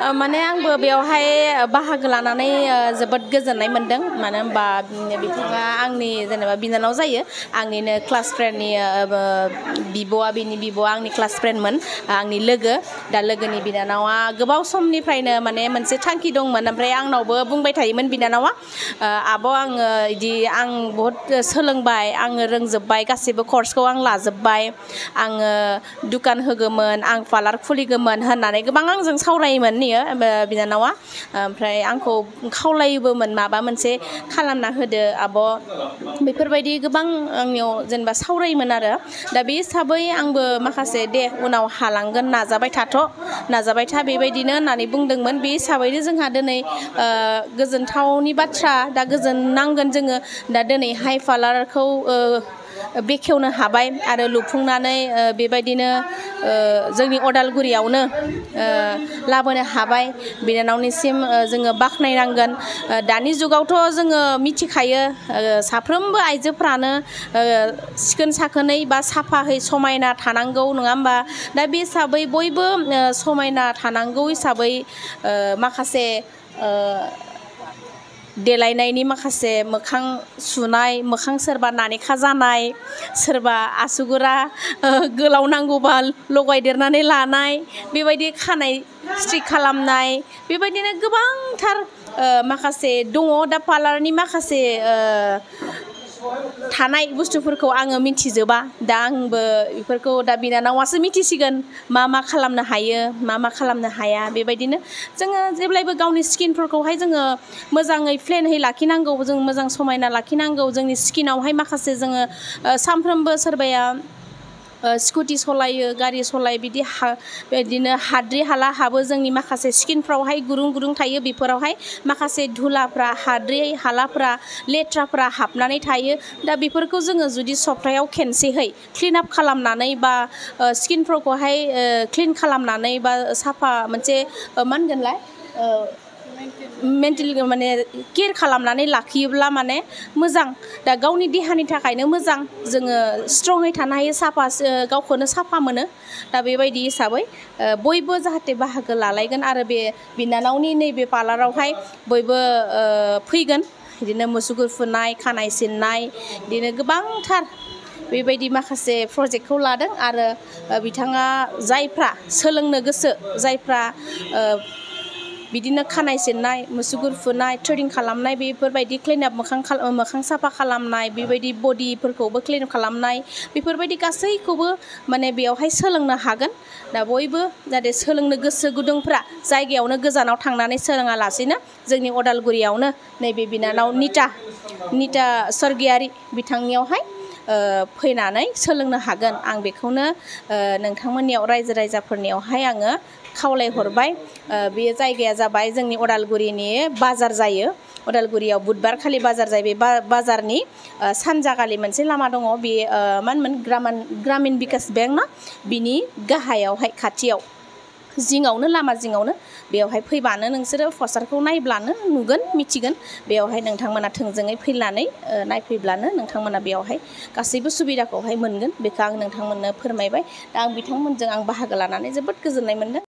माने आंबो बेवहाय बाहागो लानानै जोबोद गोजोननाय मोनदों मानो होनबा बिथाङा आंनि जेनेबा बिनानाव जायो आंनिनो क्लास फ्रेन्डनि बिब'आ बिनि बिब'आ आंनि क्लास फ्रेन्डमोन आंनि लोगो दा लोगोनि बिनानावा गोबाव समनिफ्रायनो माने मोनसे थांखि दंमोन ओमफ्राय आंनावबो बुंबाय थायोमोन बिनानावा आब' आङो इदि आं बहुद सोलोंबाय आङो रोंजोबबाय गासैबो कर्सखौ आं लाजोबबाय आङो दुखान होगोमोन आं पार्लार खुलिगोमोन होननानै गोबां आंजों सावरायोमोन बिनानावा ओमफ्राय आंखौ खावलायोबोमोन माबा मोनसे खालामना होदो आब' बेफोरबायदि गोबां आंनियाव जेनेबा सावरायोमोन आरो दा बे हिसाबै आंबो माखासे दे उनाव हालांगोन नाजाबाय था बेबायदिनो होननानै बुंदोंमोन बे हिसाबैनो जोंहा दिनै गोजोनथावनि बाथ्रा दा गोजोननांगोन जोङो दा दिनैहाय पार्लारखौ बेखेवनो हाबाय आरो लुफुंनानै बेबायदिनो जोंनि अदालगुरियावनो लाबोनो हाबाय बिनानावनिसिम जोङो बाख्नायनांगोन दानि जुगावथ' जोङो मिथिखायो साफ्रोमबो आइजोफ्रानो सिखोन साखोनै बा साफायै समायना थानांगौ नङा होमबा दा बे हिसाबै बयबो समायना थानांगौ हिसाबै माखासे देलायनायनि माखासे मोखां सुनाय मोखां सोरबा नानेखा जानाय सोरबा आसुगुरा गोलाव नांगौबा लगायदेरनानै लानाय बेबायदि खानाय स्ट्रिक खालामनाय बेबायदिनो गोबांथार माखासे दङ दा पार्लारनि माखासे थानाय बुस्थुफोरखौ आङो मिथिजोबा दा आंबो बेफोरखौ दा बिनानावासो मिथिसिगोन मा खालामनो हायो मा खालामनो हाया बेबायदिनो जोङो जेब्लायबो गावनि स्किनफोरखौहाय जोङो मोजाङै प्लेनहै लाखिनांगौ जों मोजां समायना लाखिनांगौ जोंनि स्किनावहाय माखासे जोङो सानफ्रोमबो सोरबाया स्कुटि सलायो गारि सलायो बिदिनो हाद्रि हाला हाबो जोंनि माखासे स्किनफ्रावहाय गुरुं थायो बेफोरावहाय माखासे धुलाफ्रा हाद्रि हालाफ्रा लेथ्राफ्रा हाबनानै थायो दा बेफोरखौ जोङो जुदि सप्तायाव खेनसेहै क्लिन आप खालामनानै बा स्किनफोरखौहाय क्लिन खालामनानै बा साफा मोनसे मा होनगोनलाय मेन्टेलि माने केयार खालामनानै लाखियोब्ला माने मोजां दा गावनि देहानि थाखायनो मोजां जोङो स्ट्रङै थानो हायो साफा गावखौनो साफा मोनो दा बेबायदि हिसाबै बयबो जाहाथे बाहागो लालायगोन आरो बे बिनानावनि नैबे पार्लारावहाय बयबो फैगोन बिदिनो मुसुगुर फुनाय खानाय सिननाय बिदिनो गोबांथार बेबायदि माखासे प्रजेक्टखौ लादों आरो बिथाङा जायफ्रा सोलोंनो गोसो जायफ्रा बिदिनो खानाय सिननाय मुसुगुर फुनाय थ्रेडिं खालामनाय बेफोरबायदि क्लिनआप मोखां साफा खालामनाय बेबायदि बडिफोरखौबो क्लिन खालामनाय बेफोरबायदि गासैखौबो माने बेयावहाय सोलोंनो हागोन दा बयबो जाहाथे सोलोंनो गोसो गुदुंफ्रा जायगायावनो गोजानाव थांनानै सोलोङालासिनो जोंनि अदालगुरियावनो नैबे बिनानाव निता सरगियारि बिथांनियावहाय फैनानै सोलोंनो हागोन आं बेखौनो नोंथांमोननियाव रायजो राजाफोरनियावहाय आङो खावलायहरबाय बे जायगाया जाबाय जोंनि अदालगुरिनि बाजार जायो अदालगुरियाव बुधबारखालि बाजार जायो बे बाजारनि सानजागालि मोनसे लामा दङ बे मा होनोमोन ग्रामिन बिकास बेंक ना बिनि गाहायावहाय खाथियाव जिङावनो लामा जिङावनो बेवहाय फैबानो नोंसोरो पस्टारखौ नायब्लानो नुगोन मिथिगोन बेवहाय नोंथांमोना थोंजोङै फैनानै नायफैब्लानो नोंथांमोना बेवहाय गासैबो सुबिदाखौहाय मोनगोन बेखौ आं नोंथांमोननो फोरमायबाय दा आं बिथांमोनजों आं बाहागो लानानै जोबोद गोजोननाय मोनदों